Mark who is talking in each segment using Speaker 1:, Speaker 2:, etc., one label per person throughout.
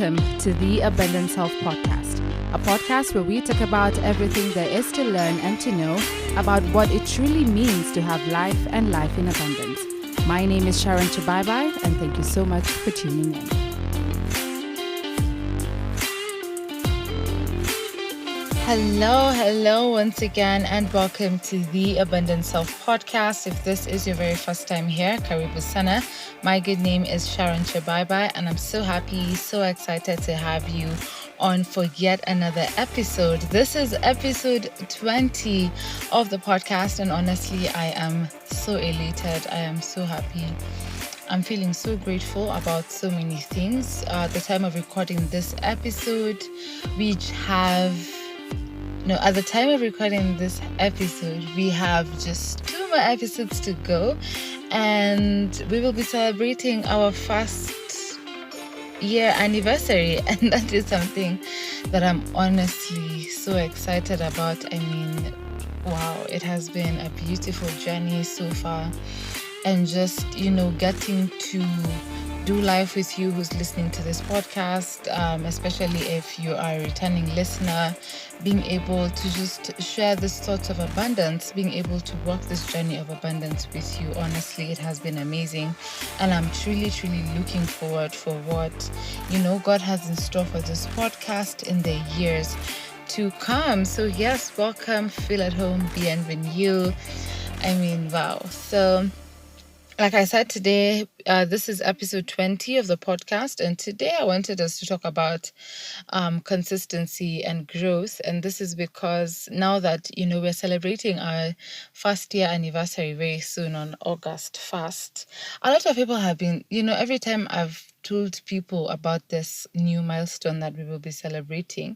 Speaker 1: welcome to the Abundant Self Podcast, a podcast where we talk about everything there is to learn and to know about what it truly means to have life and life in abundance. My name is Sharon Chibai, and thank you so much for tuning in. Hello once again, and welcome to the Abundant Self Podcast. If this is your very first time here, Karibu Sana. My good name is Sharon Chibai, and I'm so happy, so excited to have you on for yet another episode. This is episode 20 of the podcast, and honestly, I am so elated. I am so happy. I'm feeling so grateful about so many things. At the time of recording this episode, at the time of recording this episode, we have just 2 more episodes to go, and we will be celebrating our first year anniversary, and that is something that I'm honestly so excited about. I mean, wow, it has been a beautiful journey so far, and just, getting to do life with you who's listening to this podcast, especially if you are a returning listener, being able to just share this thoughts of abundance, being able to walk this journey of abundance with you. Honestly, it has been amazing, and I'm truly looking forward for what God has in store for this podcast in the years to come. So yes, welcome, feel at home, bienvenue. I mean, wow. So like I said, today, this is episode 20 of the podcast, and today I wanted us to talk about consistency and growth. And this is because now that, we're celebrating our first year anniversary very soon on August 1st, a lot of people have been, every time I've told people about this new milestone that we will be celebrating,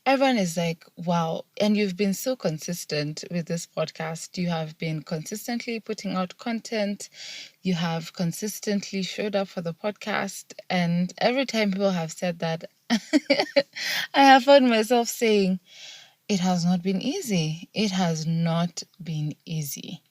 Speaker 1: everyone is like, wow. And you've been so consistent with this podcast. You have been consistently putting out content. You have consistently showed up for the podcast. And every time people have said that, I have found myself saying, it has not been easy. It has not been easy.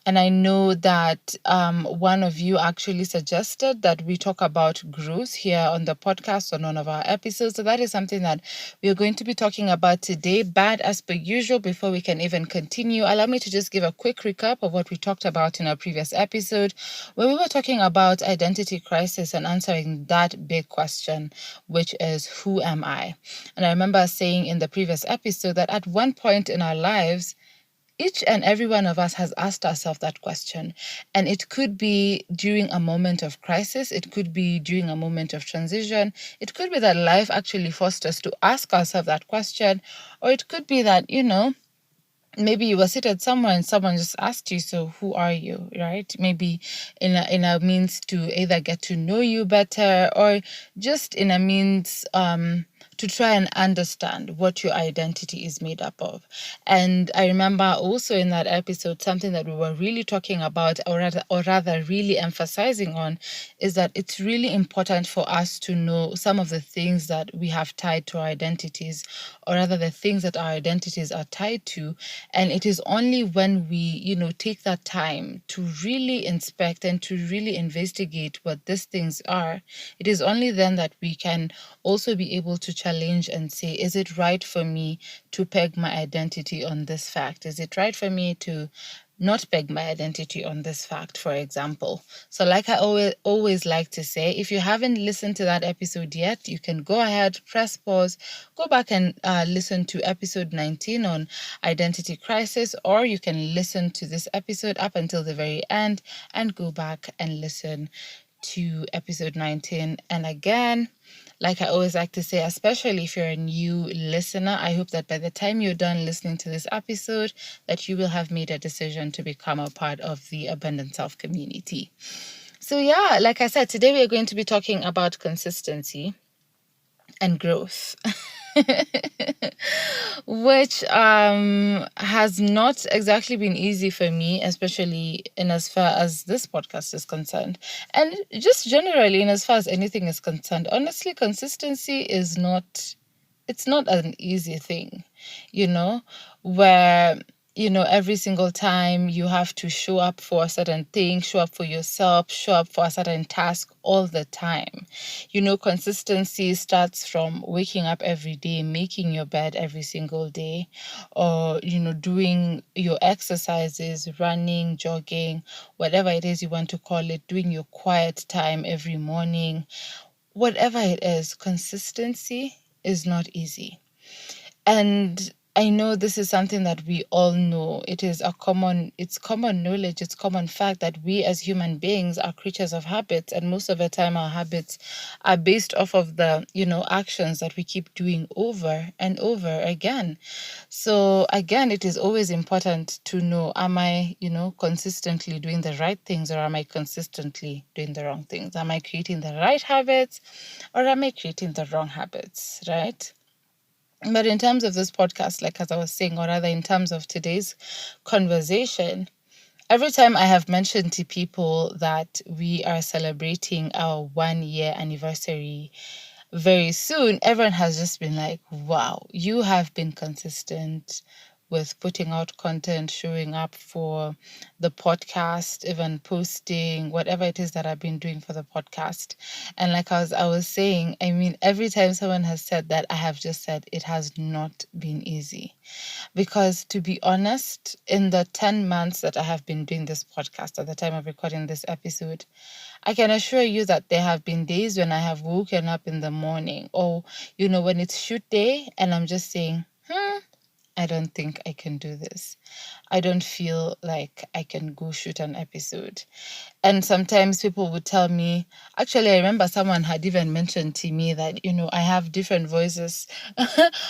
Speaker 1: And I know that one of you actually suggested that we talk about growth here on the podcast on one of our episodes. So that is something that we are going to be talking about today. But as per usual, before we can even continue, allow me to just give a quick recap of what we talked about in our previous episode, where we were talking about identity crisis and answering that big question, which is, who am I? And I remember saying in the previous episode that at one point in our lives, each and every one of us has asked ourselves that question. And it could be during a moment of crisis. It could be during a moment of transition. It could be that life actually forced us to ask ourselves that question. Or it could be that, maybe you were seated somewhere and someone just asked you, so who are you, right? Maybe in a means to either get to know you better, or just in a means to try and understand what your identity is made up of. And I remember also in that episode, something that we were really talking about, or rather really emphasizing on, is that it's really important for us to know some of the things that we have tied to our identities, or rather the things that our identities are tied to. And it is only when we, take that time to really inspect and to really investigate what these things are, it is only then that we can also be able to challenge and say, is it right for me to peg my identity on this fact? Is it right for me to not peg my identity on this fact, for example? So like I always like to say, if you haven't listened to that episode yet, you can go ahead, press pause, go back and listen to episode 19 on identity crisis, or you can listen to this episode up until the very end and go back and listen to episode 19. And again, like I always like to say, especially if you're a new listener, I hope that by the time you're done listening to this episode, that you will have made a decision to become a part of the Abundant Self community. So yeah, like I said, today we are going to be talking about consistency and growth. Which has not exactly been easy for me, especially in as far as this podcast is concerned, and just generally in as far as anything is concerned. Honestly, consistency is not an easy thing, where every single time you have to show up for a certain thing, show up for yourself, show up for a certain task all the time. Consistency starts from waking up every day, making your bed every single day, or, doing your exercises, running, jogging, whatever it is you want to call it, doing your quiet time every morning. Whatever it is, consistency is not easy. And I know this is something that we all know. It's common knowledge, it's common fact that we as human beings are creatures of habits, and most of the time our habits are based off of the, actions that we keep doing over and over again. So again, it is always important to know, am I, consistently doing the right things, or am I consistently doing the wrong things? Am I creating the right habits, or am I creating the wrong habits, right? But in terms of this podcast, like as I was saying, or rather in terms of today's conversation, every time I have mentioned to people that we are celebrating our 1-year anniversary very soon, everyone has just been like, wow, you have been consistent with putting out content, showing up for the podcast, even posting, whatever it is that I've been doing for the podcast. And like I was saying, I mean, every time someone has said that, I have just said it has not been easy. Because to be honest, in the 10 months that I have been doing this podcast at the time of recording this episode, I can assure you that there have been days when I have woken up in the morning, or, when it's shoot day, and I'm just saying, I don't think I can do this. I don't feel like I can go shoot an episode. And sometimes people would tell me, actually, I remember someone had even mentioned to me that, I have different voices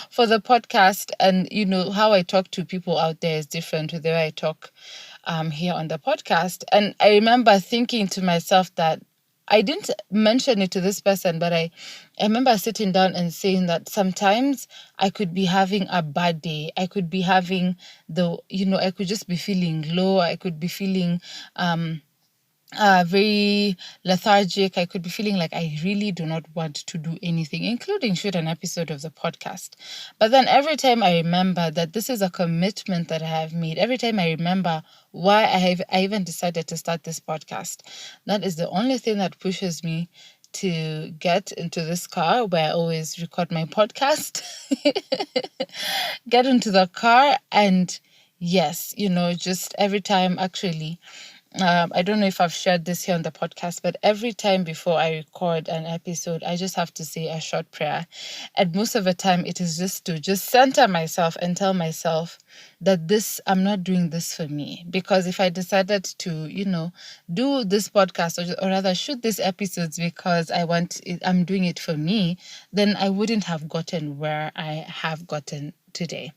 Speaker 1: for the podcast. And, how I talk to people out there is different with the way I talk here on the podcast. And I remember thinking to myself that I didn't mention it to this person, but I remember sitting down and saying that sometimes I could be having a bad day. I could be having I could just be feeling low. I could be feeling very lethargic. I could be feeling like I really do not want to do anything, including shoot an episode of the podcast. But then every time I remember that this is a commitment that I have made, every time I remember why I even decided to start this podcast, that is the only thing that pushes me to get into this car where I always record my podcast, get into the car, and yes, just every time actually, I don't know if I've shared this here on the podcast, but every time before I record an episode, I just have to say a short prayer. And most of the time it is just to just center myself and tell myself that I'm not doing this for me. Because if I decided to, do this podcast, or rather shoot these episodes because I'm doing it for me, then I wouldn't have gotten where I have gotten today.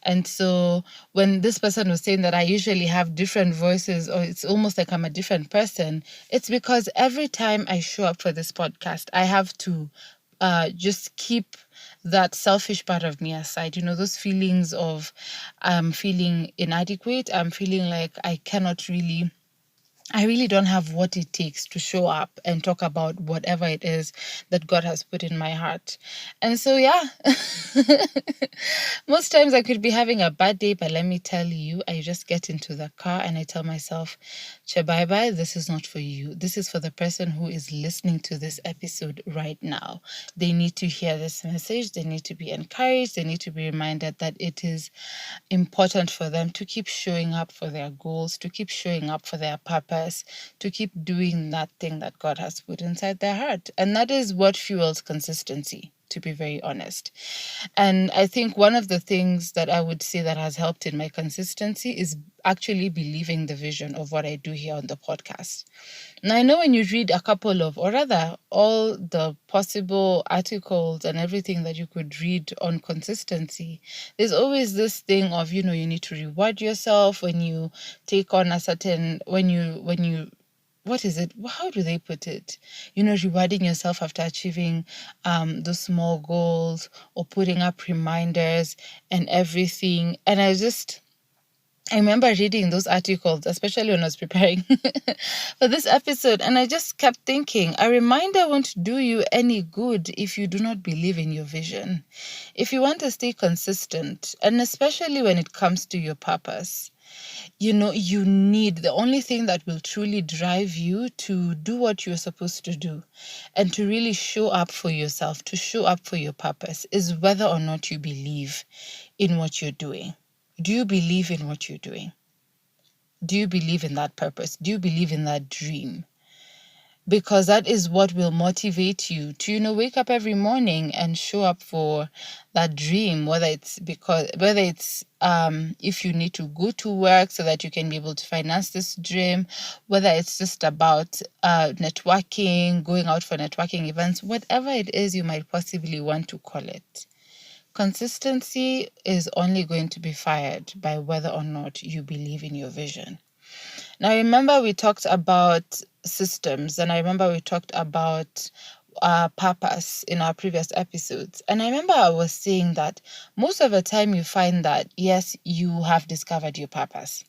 Speaker 1: And so when this person was saying that I usually have different voices, or it's almost like I'm a different person, it's because every time I show up for this podcast, I have to just keep that selfish part of me aside. Those feelings of I'm feeling inadequate. I'm feeling like I really don't have what it takes to show up and talk about whatever it is that God has put in my heart. And so, yeah, most times I could be having a bad day, but let me tell you, I just get into the car and I tell myself, bye, this is not for you. This is for the person who is listening to this episode right now. They need to hear this message. They need to be encouraged. They need to be reminded that it is important for them to keep showing up for their goals, to keep showing up for their purpose, to keep doing that thing that God has put inside their heart. And that is what fuels consistency, to be very honest. And I think one of the things that I would say that has helped in my consistency is actually believing the vision of what I do here on the podcast. Now, I know when you read a couple of, or rather all the possible articles and everything that you could read on consistency, there's always this thing of, you need to reward yourself when you take on a certain, when you what is it? How do they put it? Rewarding yourself after achieving those small goals, or putting up reminders and everything. And I just I remember reading those articles, especially when I was preparing for this episode, and I just kept thinking, a reminder won't do you any good if you do not believe in your vision. If you want to stay consistent, and especially when it comes to your purpose, you need the only thing that will truly drive you to do what you're supposed to do and to really show up for yourself, to show up for your purpose, is whether or not you believe in what you're doing. Do you believe in what you're doing? Do you believe in that purpose? Do you believe in that dream? Because that is what will motivate you to wake up every morning and show up for that dream, whether it's if you need to go to work so that you can be able to finance this dream, whether it's just about networking, going out for networking events, whatever it is you might possibly want to call it. Consistency is only going to be fired by whether or not you believe in your vision. Now, I remember we talked about systems, and I remember we talked about purpose in our previous episodes. And I remember I was saying that most of the time you find that, yes, you have discovered your purpose.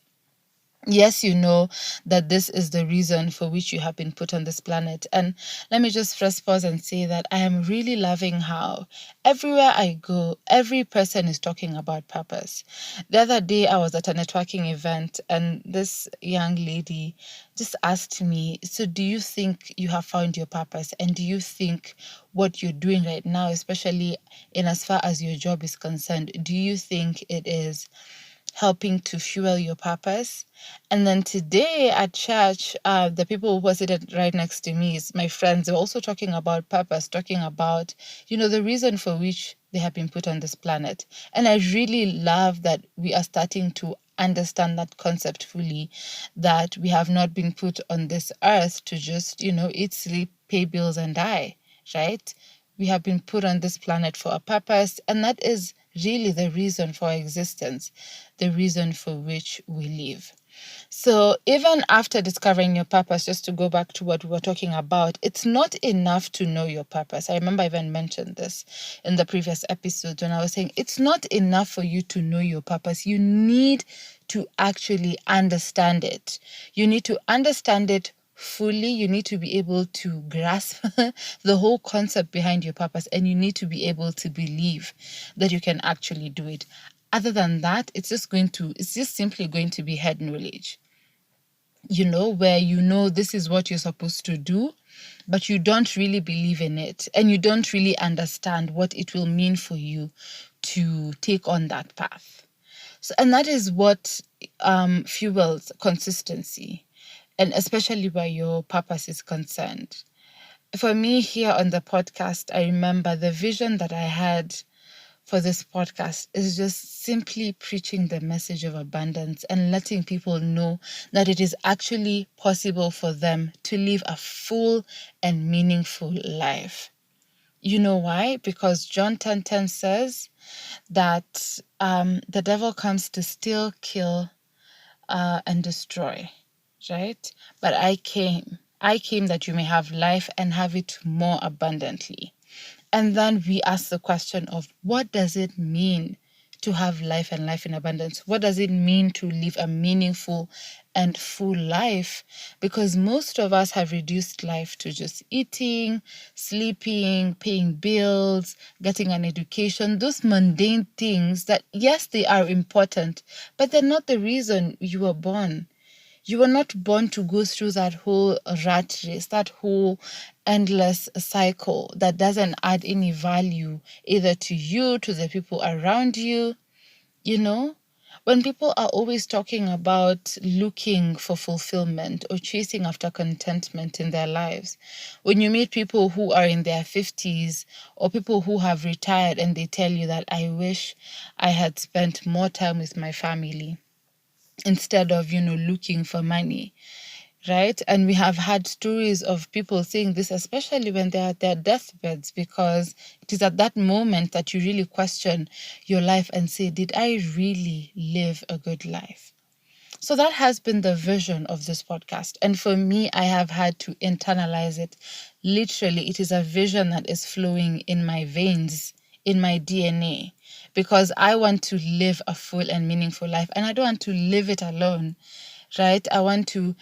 Speaker 1: Yes, you know that this is the reason for which you have been put on this planet. And let me just first pause and say that I am really loving how everywhere I go, every person is talking about purpose. The other day, I was at a networking event and this young lady just asked me, so do you think you have found your purpose? And do you think what you're doing right now, especially in as far as your job is concerned, do you think it is helping to fuel your purpose? And then today at church, the people who were seated right next to me, my friends, were also talking about purpose, talking about, the reason for which they have been put on this planet. And I really love that we are starting to understand that concept fully, that we have not been put on this earth to just, eat, sleep, pay bills, and die, right? We have been put on this planet for a purpose, and that is really the reason for our existence, the reason for which we live. So even after discovering your purpose, just to go back to what we were talking about, it's not enough to know your purpose. I remember I even mentioned this in the previous episode when I was saying it's not enough for you to know your purpose. You need to actually understand it. You need to understand it fully. You need to be able to grasp the whole concept behind your purpose, and you need to be able to believe that you can actually do it. Other than that, it's just simply going to be head knowledge, where this is what you're supposed to do, but you don't really believe in it, and you don't really understand what it will mean for you to take on that path. So, and that is what fuels consistency, and especially where your purpose is concerned. For me here on the podcast, I remember the vision that I had for this podcast is just simply preaching the message of abundance and letting people know that it is actually possible for them to live a full and meaningful life. You know why? Because John 10:10 says that the devil comes to steal, kill, and destroy, right? But I came that you may have life and have it more abundantly. And then we ask the question of, what does it mean to have life and life in abundance? What does it mean to live a meaningful and full life? Because most of us have reduced life to just eating, sleeping, paying bills, getting an education, those mundane things that, yes, they are important, but they're not the reason you were born. You were not born to go through that whole rat race, that whole endless cycle that doesn't add any value either to you, to the people around you. When people are always talking about looking for fulfillment or chasing after contentment in their lives, when you meet people who are in their 50s or people who have retired and they tell you that, I wish I had spent more time with my family instead of, looking for money, right? And we have had stories of people saying this, especially when they're at their deathbeds, because it is at that moment that you really question your life and say, did I really live a good life? So that has been the vision of this podcast. And for me, I have had to internalize it. Literally, it is a vision that is flowing in my veins, in my DNA, because I want to live a full and meaningful life, and I don't want to live it alone, right? I want to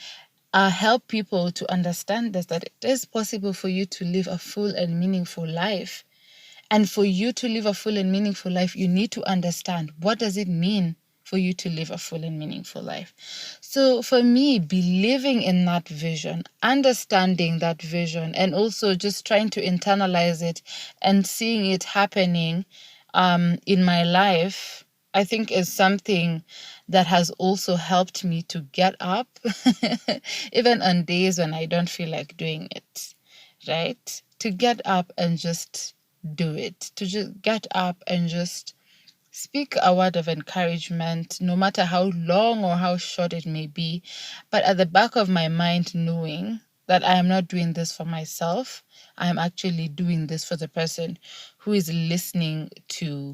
Speaker 1: help people to understand this, that it is possible for you to live a full and meaningful life. And for you to live a full and meaningful life, you need to understand, what does it mean for you to live a full and meaningful life? So for me, believing in that vision, understanding that vision, and also just trying to internalize it and seeing it happening in my life, I think is something that has also helped me to get up, even on days when I don't feel like doing it, right? To get up and just do it, to just get up and just speak a word of encouragement, no matter how long or how short it may be, but at the back of my mind, knowing that I am not doing this for myself. I am actually doing this for the person who is listening to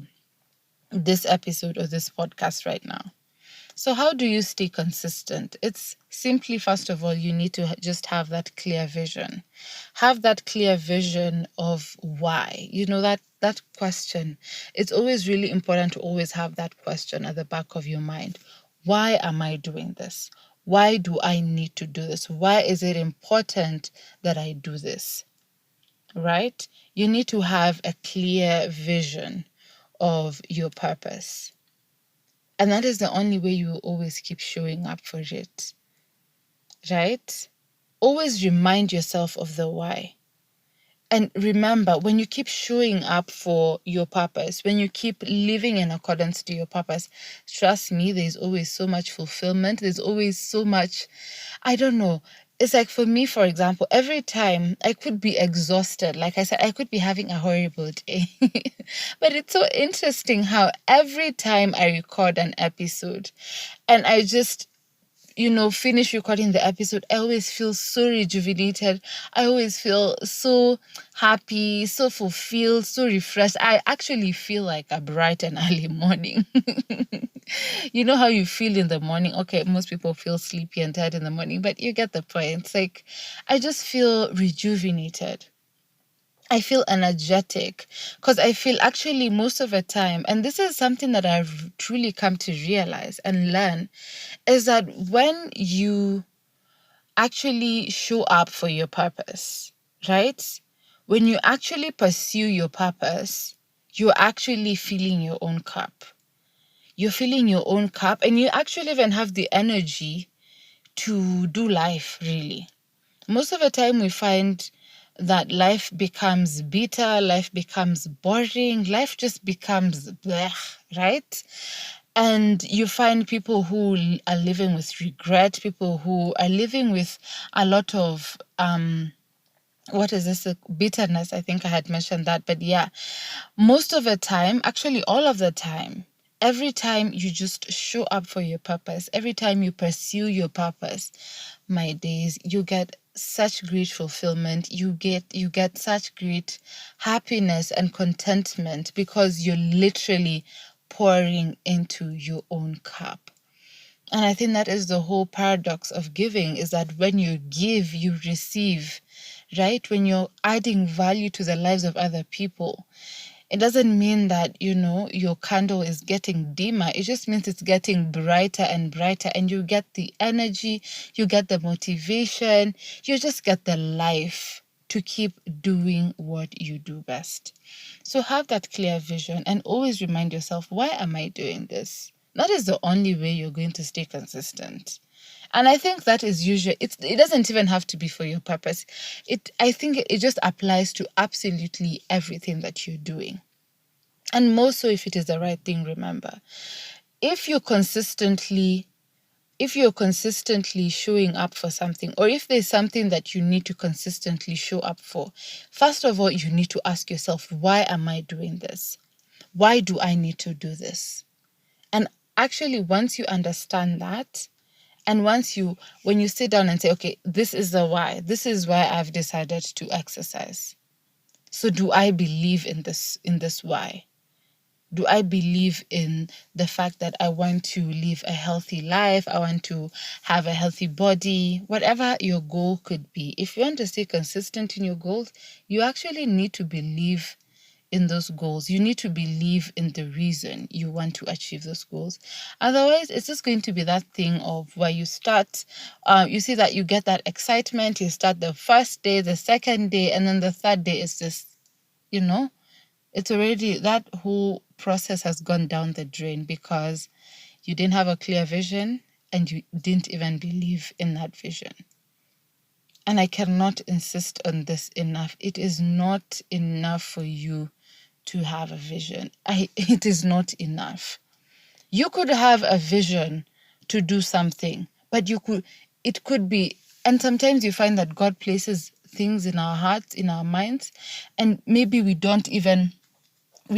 Speaker 1: this episode or this podcast right now. So how do you stay consistent? It's simply, first of all, you need to just have that clear vision. Have that clear vision of why. That question. It's always really important to always have that question at the back of your mind. Why am I doing this? Why do I need to do this? Why is it important that I do this? Right? You need to have a clear vision of your purpose. And that is the only way you will always keep showing up for it, right? Always remind yourself of the why. And remember, when you keep showing up for your purpose, when you keep living in accordance to your purpose, trust me, there's always so much fulfillment. There's always so much, I don't know. It's like, for me, for example, every time I could be exhausted. Like I said, I could be having a horrible day. But it's so interesting how every time I record an episode and I just finish recording the episode, I always feel so rejuvenated. I always feel so happy, so fulfilled, so refreshed. I actually feel like a bright and early morning. You know how you feel in the morning? Okay, most people feel sleepy and tired in the morning, but you get the point. It's like, I just feel rejuvenated. I feel energetic, because I feel actually most of the time, and this is something that I've truly come to realize and learn, is that when you actually show up for your purpose, right? When you actually pursue your purpose, you're actually filling your own cup. You're filling your own cup, and you actually even have the energy to do life, really. Most of the time we find that life becomes bitter, life becomes boring, life just becomes blech, right? And you find people who are living with regret, people who are living with a lot of bitterness. I think I had mentioned that. But yeah, most of the time, actually all of the time, every time you just show up for your purpose, every time you pursue your purpose, my days, you get such great fulfillment. You get such great happiness and contentment, because you're literally pouring into your own cup. And I think that is the whole paradox of giving, is that when you give, you receive, right? When you're adding value to the lives of other people, it doesn't mean that, your candle is getting dimmer. It just means it's getting brighter and brighter, and you get the energy, you get the motivation, you just get the life to keep doing what you do best. So have that clear vision and always remind yourself, why am I doing this? That is the only way you're going to stay consistent. And I think that is usually, it doesn't even have to be for your purpose. I think it just applies to absolutely everything that you're doing. And more so if it is the right thing, remember. If you're consistently showing up for something, or if there's something that you need to consistently show up for, first of all, you need to ask yourself, why am I doing this? Why do I need to do this? And actually, once you understand that, and when you sit down and say, okay, this is the why, this is why I've decided to exercise. So do I believe in this why? Do I believe in the fact that I want to live a healthy life? I want to have a healthy body, whatever your goal could be. If you want to stay consistent in your goals, you actually need to believe in those goals. You need to believe in the reason you want to achieve those goals. Otherwise, it's just going to be that thing of where you start, you see that you get that excitement, you start the first day, the second day, and then the third day is just, it's already, that whole process has gone down the drain because you didn't have a clear vision and you didn't even believe in that vision. And I cannot insist on this enough. It is not enough for you to have a vision. It is not enough. You could have a vision to do something, but it could be, and sometimes you find that God places things in our hearts, in our minds, and maybe we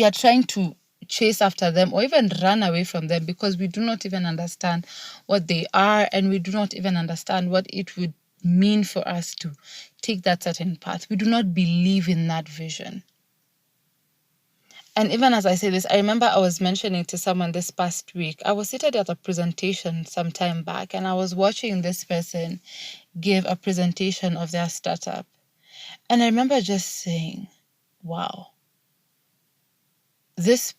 Speaker 1: are trying to chase after them or even run away from them because we do not even understand what they are, and we do not even understand what it would mean for us to take that certain path. We do not believe in that vision. And even as I say this, I remember I was mentioning to someone this past week, I was seated at a presentation some time back, and I was watching this person give a presentation of their startup. And I remember just saying, wow, this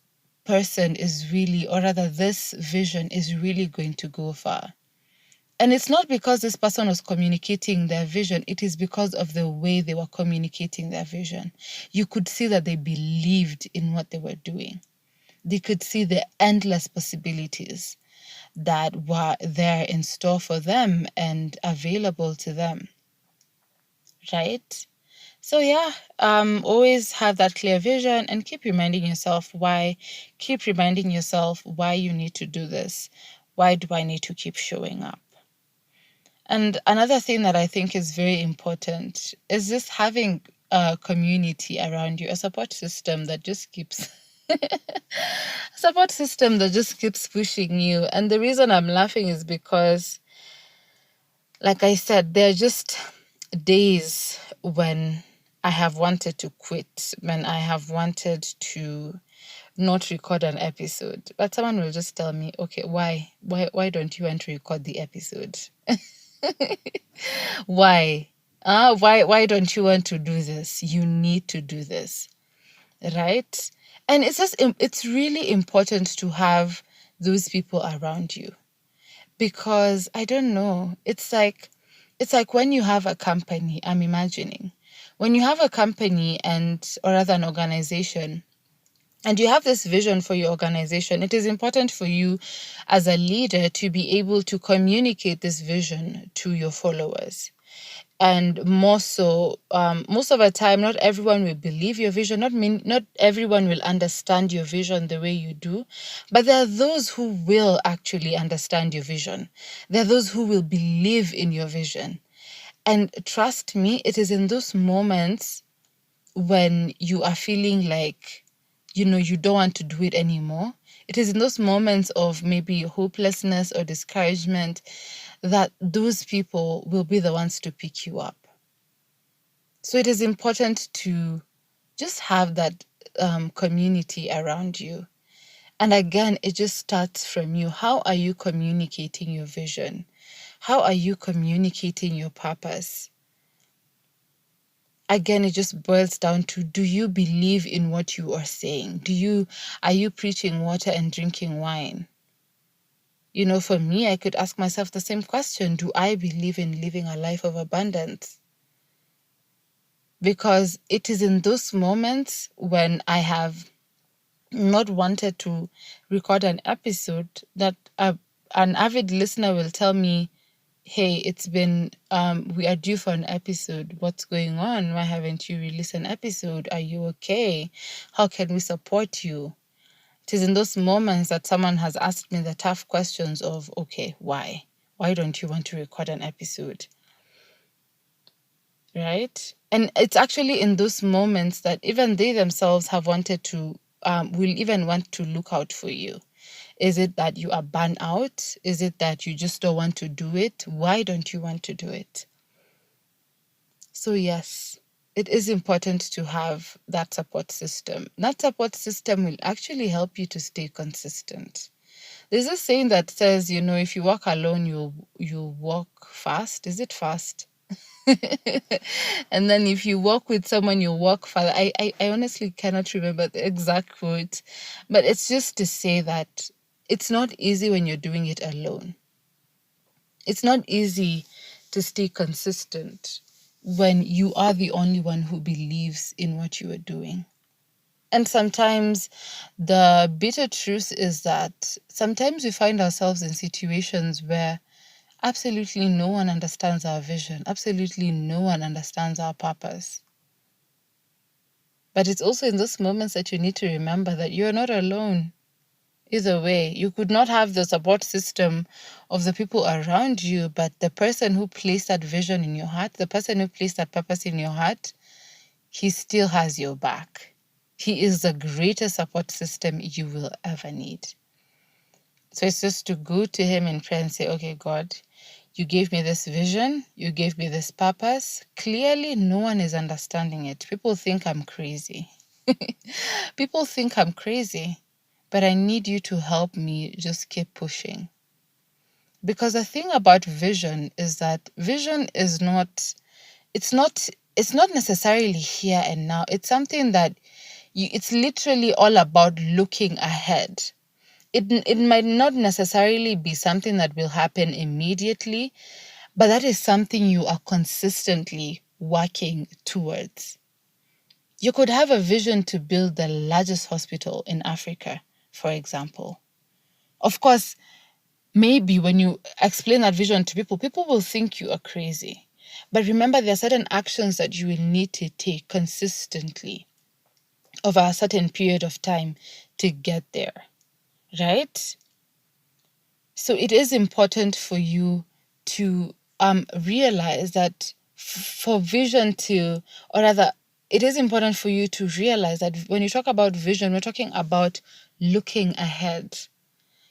Speaker 1: person is really, or rather this vision is really going to go far. And it's not because this person was communicating their vision, it is because of the way they were communicating their vision. You could see that they believed in what they were doing. They could see the endless possibilities that were there in store for them and available to them. Right? So yeah, always have that clear vision and keep reminding yourself why. Keep reminding yourself why you need to do this. Why do I need to keep showing up? And another thing that I think is very important is just having a community around you, a support system that just keeps pushing you. And the reason I'm laughing is because, like I said, there are just days when I have wanted to quit, when I have wanted to not record an episode. But someone will just tell me, okay, why don't you want to record the episode? Why? Why don't you want to do this? You need to do this, right? And it's really important to have those people around you, because I don't know, it's like when you have a company, I'm imagining, when you have a company or rather an organization, and you have this vision for your organization, it is important for you as a leader to be able to communicate this vision to your followers. And more so, most of the time, not everyone will believe your vision. Not everyone will understand your vision the way you do. But there are those who will actually understand your vision. There are those who will believe in your vision. And trust me, it is in those moments when you are feeling like, you don't want to do it anymore. It is in those moments of maybe hopelessness or discouragement that those people will be the ones to pick you up. So it is important to just have that community around you. And again, it just starts from you. How are you communicating your vision? How are you communicating your purpose? Again, it just boils down to, do you believe in what you are saying? Are you preaching water and drinking wine? For me, I could ask myself the same question. Do I believe in living a life of abundance? Because it is in those moments when I have not wanted to record an episode that an avid listener will tell me, hey, it's been, we are due for an episode. What's going on? Why haven't you released an episode? Are you okay? How can we support you? It is in those moments that someone has asked me the tough questions of, okay, why? Why don't you want to record an episode? Right? And it's actually in those moments that even they themselves have wanted to, will even want to look out for you. Is it that you are burnt out? Is it that you just don't want to do it? Why don't you want to do it? So yes, it is important to have that support system. That support system will actually help you to stay consistent. There's this saying that says, if you walk alone, you'll walk fast. Is it fast? And then if you walk with someone, you walk further. I honestly cannot remember the exact quote, but it's just to say that it's not easy when you're doing it alone. It's not easy to stay consistent when you are the only one who believes in what you are doing. And sometimes the bitter truth is that sometimes we find ourselves in situations where absolutely no one understands our vision. Absolutely no one understands our purpose. But it's also in those moments that you need to remember that you're not alone. Either way, you could not have the support system of the people around you, but the person who placed that vision in your heart, the person who placed that purpose in your heart, he still has your back. He is the greatest support system you will ever need. So it's just to go to him in prayer and say, okay, God, you gave me this vision. You gave me this purpose. Clearly, no one is understanding it. People think I'm crazy. People think I'm crazy, but I need you to help me just keep pushing. Because the thing about vision is that vision is it's not necessarily here and now. It's something that it's literally all about looking ahead. It might not necessarily be something that will happen immediately, but that is something you are consistently working towards. You could have a vision to build the largest hospital in Africa, for example. Of course, maybe when you explain that vision to people, people will think you are crazy. But remember, there are certain actions that you will need to take consistently over a certain period of time to get there, right? So it is important for you to realize that for vision to, or rather, it is important for you to realize that when you talk about vision, we're talking about looking ahead,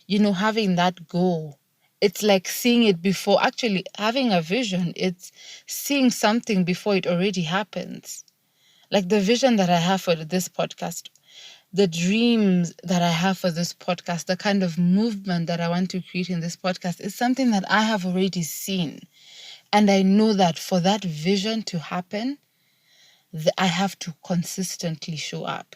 Speaker 1: having that goal. It's like seeing it before, actually having a vision. It's seeing something before it already happens. Like the vision that I have for this podcast, the dreams that I have for this podcast, the kind of movement that I want to create in this podcast is something that I have already seen. And I know that for that vision to happen, I have to consistently show up.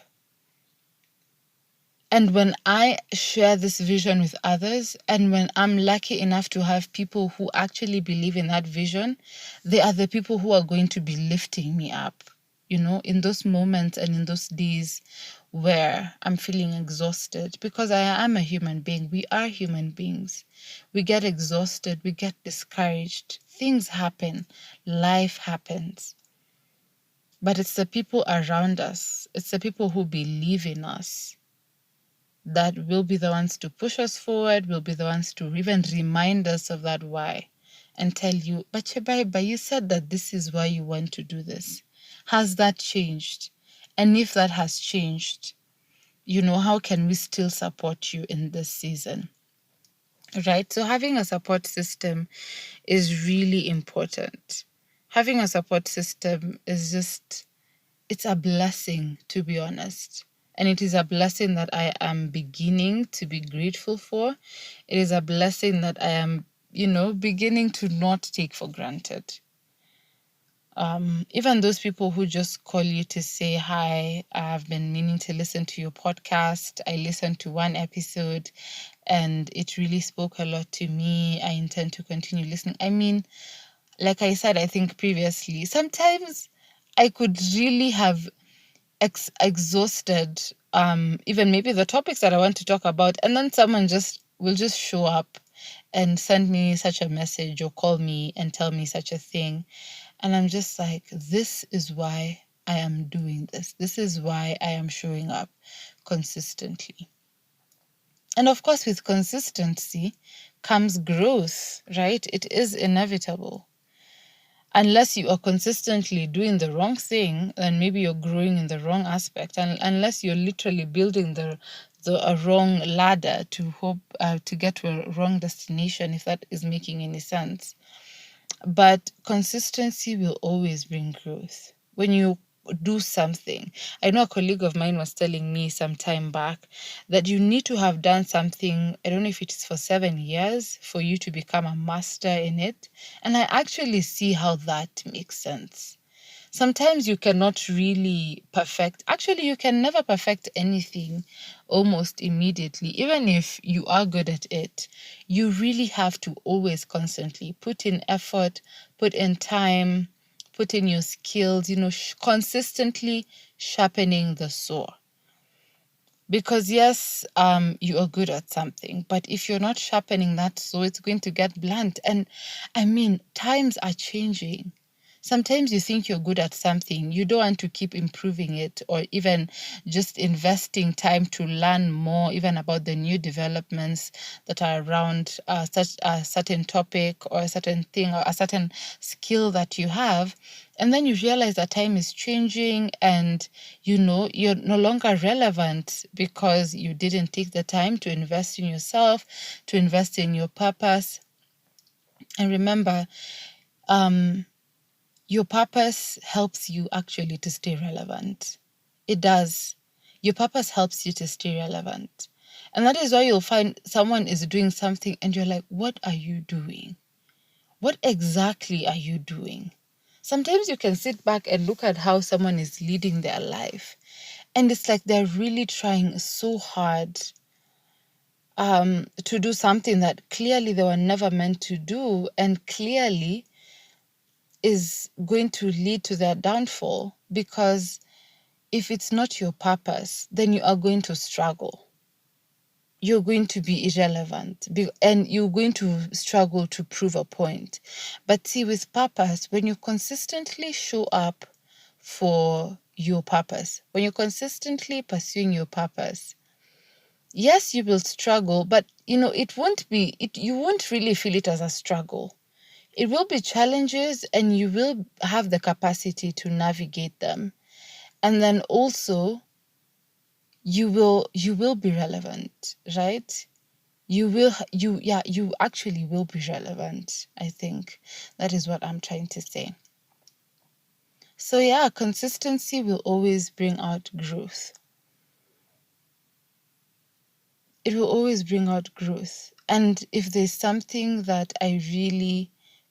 Speaker 1: And when I share this vision with others, and when I'm lucky enough to have people who actually believe in that vision, they are the people who are going to be lifting me up, in those moments and in those days where I'm feeling exhausted, because I am a human being. We are human beings. We get exhausted, we get discouraged. Things happen, life happens. But it's the people around us, it's the people who believe in us that will be the ones to push us forward, will be the ones to even remind us of that why and tell you, but Chebaiba, you said that this is why you want to do this. Has that changed? And if that has changed, how can we still support you in this season? Right? So having a support system is really important. Having a support system is it's a blessing, to be honest. And it is a blessing that I am beginning to be grateful for. It is a blessing that I am, beginning to not take for granted. Even those people who just call you to say, hi, I've been meaning to listen to your podcast. I listened to one episode and it really spoke a lot to me. I intend to continue listening. I mean, like I said, I think previously, sometimes I could really have exhausted even maybe the topics that I want to talk about, and then someone will just show up and send me such a message or call me and tell me such a thing, and I'm just like, this is why I am doing this. This is why I am showing up consistently. And of course, with consistency comes growth, right? It is inevitable. Unless you are consistently doing the wrong thing, then maybe you're growing in the wrong aspect. And unless you're literally building a wrong ladder to hope to get to a wrong destination, if that is making any sense. But consistency will always bring growth. When you do something. I know a colleague of mine was telling me some time back that you need to have done something, I don't know if it is for 7 years, for you to become a master in it. And I actually see how that makes sense. Sometimes you cannot really perfect. Actually, you can never perfect anything almost immediately. Even if you are good at it, you really have to always constantly put in effort, put in time, put in your skills, consistently sharpening the saw. Because yes, you are good at something, but if you're not sharpening that saw, it's going to get blunt. And I mean, times are changing. Sometimes you think you're good at something, you don't want to keep improving it, or even just investing time to learn more, even about the new developments that are around such a certain topic or a certain thing or a certain skill that you have. And then you realize that time is changing and you're no longer relevant because you didn't take the time to invest in yourself, to invest in your purpose. And remember, your purpose helps you actually to stay relevant. It does. Your purpose helps you to stay relevant. And that is why you'll find someone is doing something and you're like, what are you doing? What exactly are you doing? Sometimes you can sit back and look at how someone is leading their life. And it's like they're really trying so hard to do something that clearly they were never meant to do, and clearly is going to lead to their downfall, because if it's not your purpose, then you are going to struggle. You're going to be irrelevant and you're going to struggle to prove a point. But see, with purpose, when you consistently show up for your purpose, when you're consistently pursuing your purpose, yes, you will struggle, but it won't be, you won't really feel it as a struggle. It will be challenges and you will have the capacity to navigate them. And then also you will be relevant, right? You actually will be relevant. I think that is what I'm trying to say. So yeah, consistency will always bring out growth. It will always bring out growth. And if there's something that I really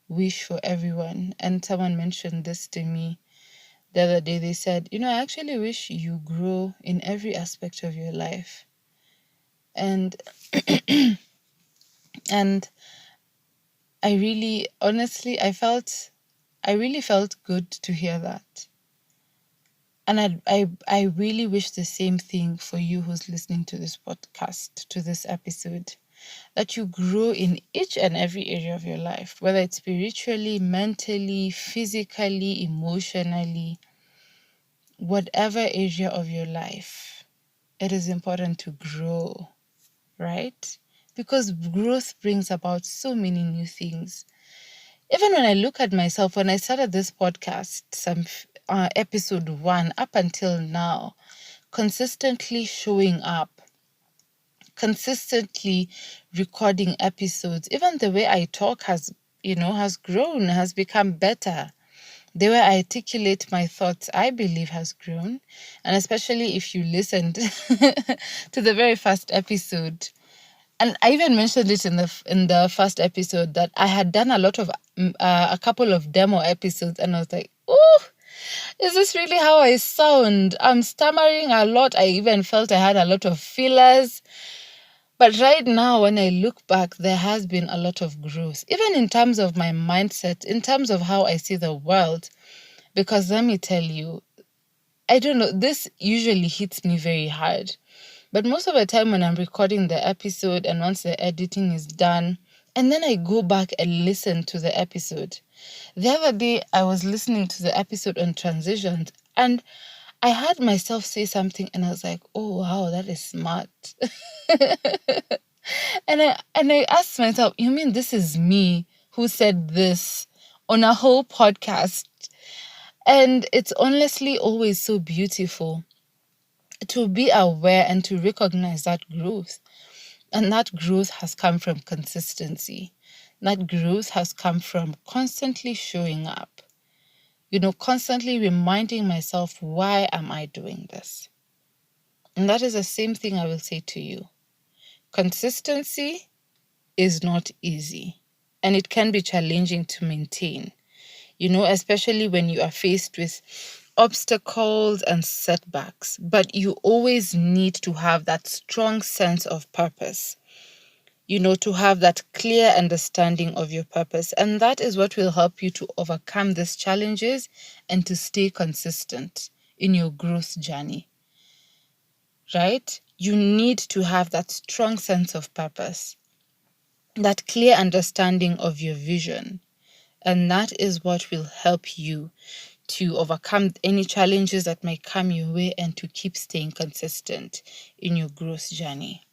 Speaker 1: wish for everyone, and someone mentioned this to me the other day, they said, I actually wish you grow in every aspect of your life. And and I really, honestly, I really felt good to hear that. And I really wish the same thing for you who's listening to this podcast, to this episode, that you grow in each and every area of your life, whether it's spiritually, mentally, physically, emotionally, whatever area of your life. It is important to grow, right? Because growth brings about so many new things. Even when I look at myself, when I started this podcast, episode 1 up until now, consistently showing up, consistently recording episodes, even the way I talk has grown, has become better. The way I articulate my thoughts, I believe, has grown. And especially if you listened to the very first episode. And I even mentioned it in the first episode that I had done a couple of demo episodes, and I was like, oh, is this really how I sound? I'm stammering a lot. I even felt I had a lot of fillers. But right now, when I look back, there has been a lot of growth, even in terms of my mindset, in terms of how I see the world. Because let me tell you, I don't know, this usually hits me very hard. But most of the time when I'm recording the episode and once the editing is done, and then I go back and listen to the episode. The other day, I was listening to the episode on transitions and I heard myself say something and I was like, oh, wow, that is smart. And I asked myself, you mean this is me who said this on a whole podcast? And it's honestly always so beautiful to be aware and to recognize that growth. And that growth has come from consistency. That growth has come from constantly showing up. Constantly reminding myself, why am I doing this? And that is the same thing I will say to you. Consistency is not easy, and it can be challenging to maintain, especially when you are faced with obstacles and setbacks. But you always need to have that strong sense of purpose, to have that clear understanding of your purpose. And that is what will help you to overcome these challenges and to stay consistent in your growth journey, right? You need to have that strong sense of purpose, that clear understanding of your vision. And that is what will help you to overcome any challenges that might come your way and to keep staying consistent in your growth journey.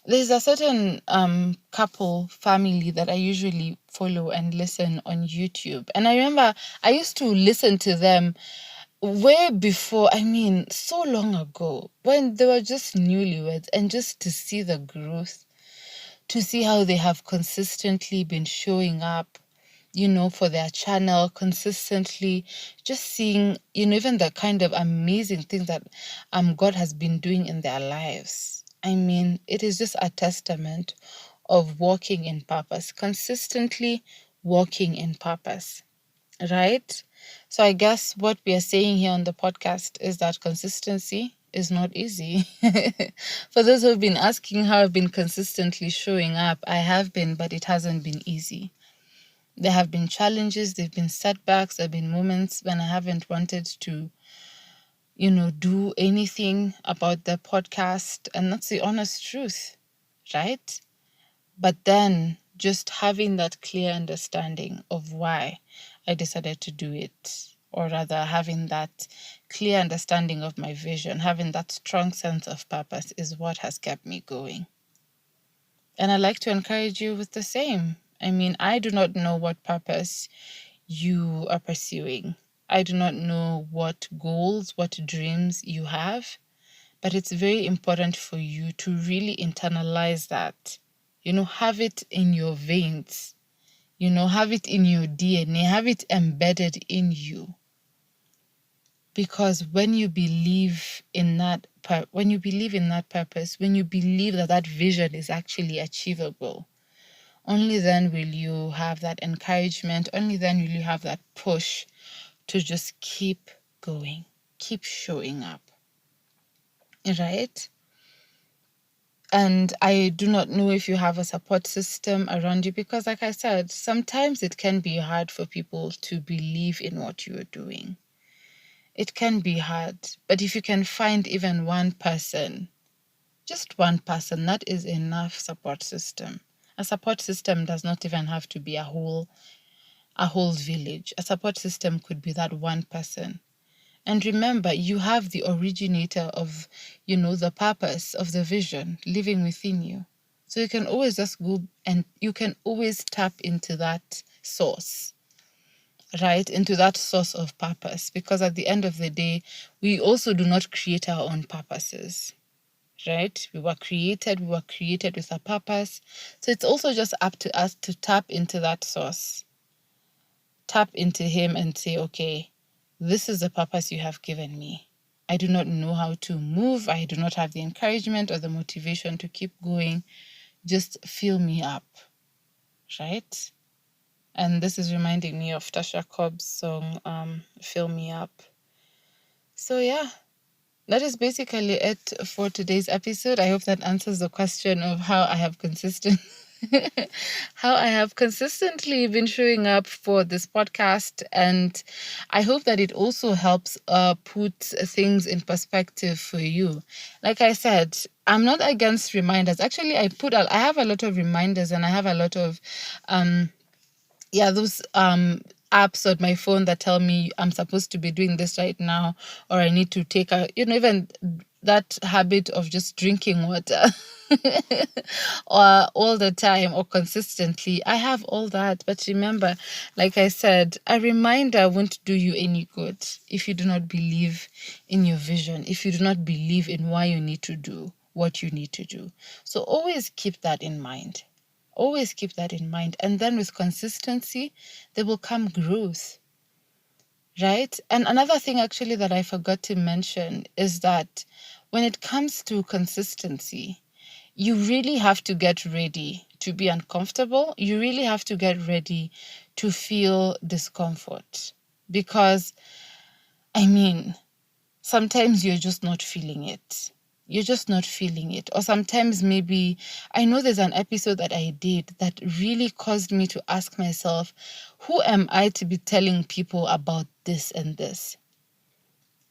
Speaker 1: There's a certain couple family that I usually follow and listen on YouTube. And I remember I used to listen to them way before, so long ago, when they were just newlyweds, and just to see the growth, to see how they have consistently been showing up, for their channel consistently, just seeing, even the kind of amazing things that God has been doing in their lives. It is just a testament of walking in purpose, consistently walking in purpose, right? So I guess what we are saying here on the podcast is that consistency is not easy. For those who have been asking how I've been consistently showing up, I have been, but it hasn't been easy. There have been challenges, there have been setbacks, there have been moments when I haven't wanted to, do anything about the podcast. And that's the honest truth, right? But then just having that clear understanding of why I decided to do it, or rather having that clear understanding of my vision, having that strong sense of purpose is what has kept me going. And I'd like to encourage you with the same. I do not know what purpose you are pursuing. I do not know what goals, what dreams you have, but it's very important for you to really internalize that. Have it in your veins, have it in your DNA, have it embedded in you. Because when you believe in that purpose, when you believe that vision is actually achievable, only then will you have that encouragement, only then will you have that push to just keep going, keep showing up, right? And I do not know if you have a support system around you, because like I said, sometimes it can be hard for people to believe in what you're doing. It can be hard, but if you can find even one person, just one person, that is enough support system. A support system does not even have to be a whole village. A support system could be that one person. And remember, you have the originator of, the purpose of the vision living within you. So you can always just go and you can always tap into that source, right? Into that source of purpose. Because at the end of the day, we also do not create our own purposes, right? We were created with a purpose. So it's also just up to us to tap into that source. Tap into him and say, okay, this is the purpose you have given me. I do not know how to move. I do not have the encouragement or the motivation to keep going. Just fill me up, right? And this is reminding me of Tasha Cobb's song, Fill Me Up. So yeah, that is basically it for today's episode. I hope that answers the question of how I have consistently been showing up for this podcast. And I hope that it also helps put things in perspective for you. Like I said, I'm not against reminders. Actually, I have a lot of reminders, and I have a lot of those apps on my phone that tell me I'm supposed to be doing this right now, or I need to take even that habit of just drinking water or all the time or consistently. I have all that. But remember, like I said, a reminder won't do you any good if you do not believe in your vision, if you do not believe in why you need to do what you need to do. So always keep that in mind. Always keep that in mind. And then with consistency, there will come growth. right? And another thing actually that I forgot to mention is that when it comes to consistency, you really have to get ready to be uncomfortable. You really have to get ready to feel discomfort. Because, I mean, sometimes you're just not feeling it. You're just not feeling it. Or sometimes maybe, I know there's an episode that I did that really caused me to ask myself, who am I to be telling people about this and this?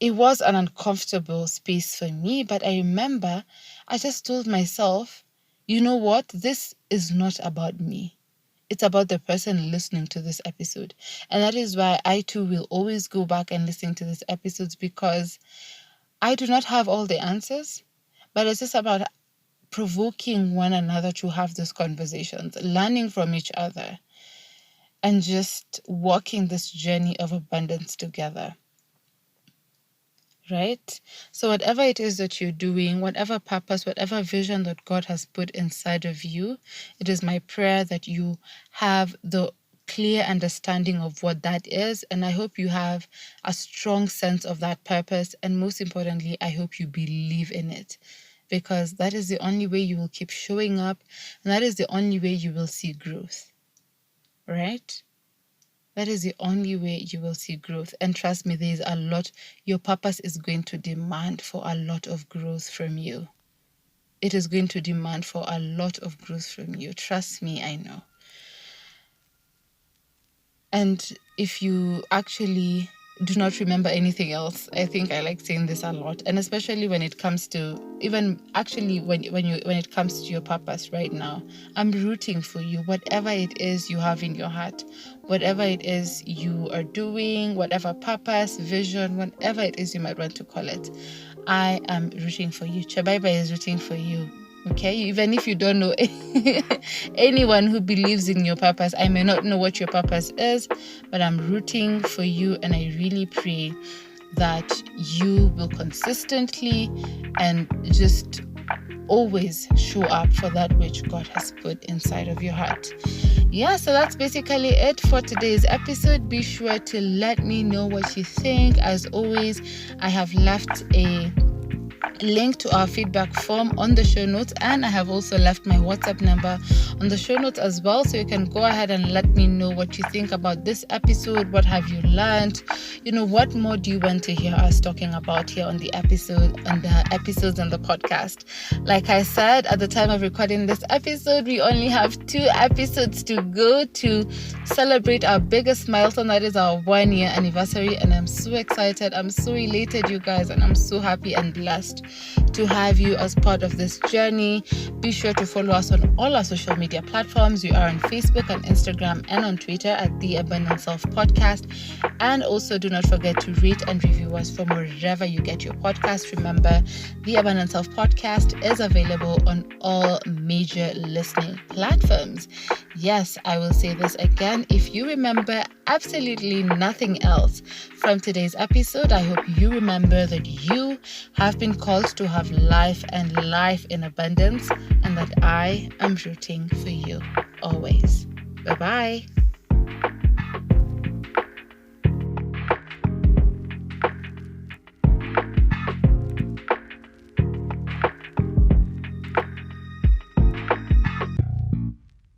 Speaker 1: It was an uncomfortable space for me, but I remember I just told myself, you know what? This is not about me. It's about the person listening to this episode. And that is why I too will always go back and listen to these episodes, because I do not have all the answers, but it's just about provoking one another to have those conversations, learning from each other, and just walking this journey of abundance together. Right? So whatever it is that you're doing, whatever purpose, whatever vision that God has put inside of you, it is my prayer that you have the clear understanding of what that is. And I hope you have a strong sense of that purpose. And most importantly, I hope you believe in it, because that is the only way you will keep showing up. And that is the only way you will see growth. Right? That is the only way you will see growth. And trust me, there is a lot. Your purpose is going to demand for a lot of growth from you. It is going to demand for a lot of growth from you. Trust me, I know. And if you actually do not remember anything else, I think I like saying this a lot, and especially when it comes to even actually when it comes to your purpose right now, I'm rooting for you. Whatever it is you have in your heart, whatever it is you are doing, whatever purpose, vision, whatever it is you might want to call it, I am rooting for you. Chabaiba is rooting for you. Okay, even if you don't know anyone who believes in your purpose, I may not know what your purpose is, but I'm rooting for you, and I really pray that you will consistently and just always show up for that which God has put inside of your heart. Yeah, so that's basically it for today's episode. Be sure to let me know what you think. As always, I have left a link to our feedback form on the show notes, and I have also left my WhatsApp number on the show notes as well, so you can go ahead and let me know what you think about this episode. What have you learned? What more do you want to hear us talking about here on the episode, on the episodes on the podcast? Like I said, at the time of recording this episode, we only have 2 episodes to go to celebrate our biggest milestone, that is our 1-year anniversary, and I'm so excited, I'm so elated, you guys, and I'm so happy and blessed to have you as part of this journey. Be sure to follow us on all our social media platforms. We are on Facebook and Instagram and on Twitter at The Abundant Self Podcast. And also do not forget to rate and review us from wherever you get your podcast. Remember, The Abundant Self Podcast is available on all major listening platforms. Yes, I will say this again. If you remember absolutely nothing else from today's episode, I hope you remember that you have been called to have life and life in abundance, and that I am rooting for you always. Bye-bye.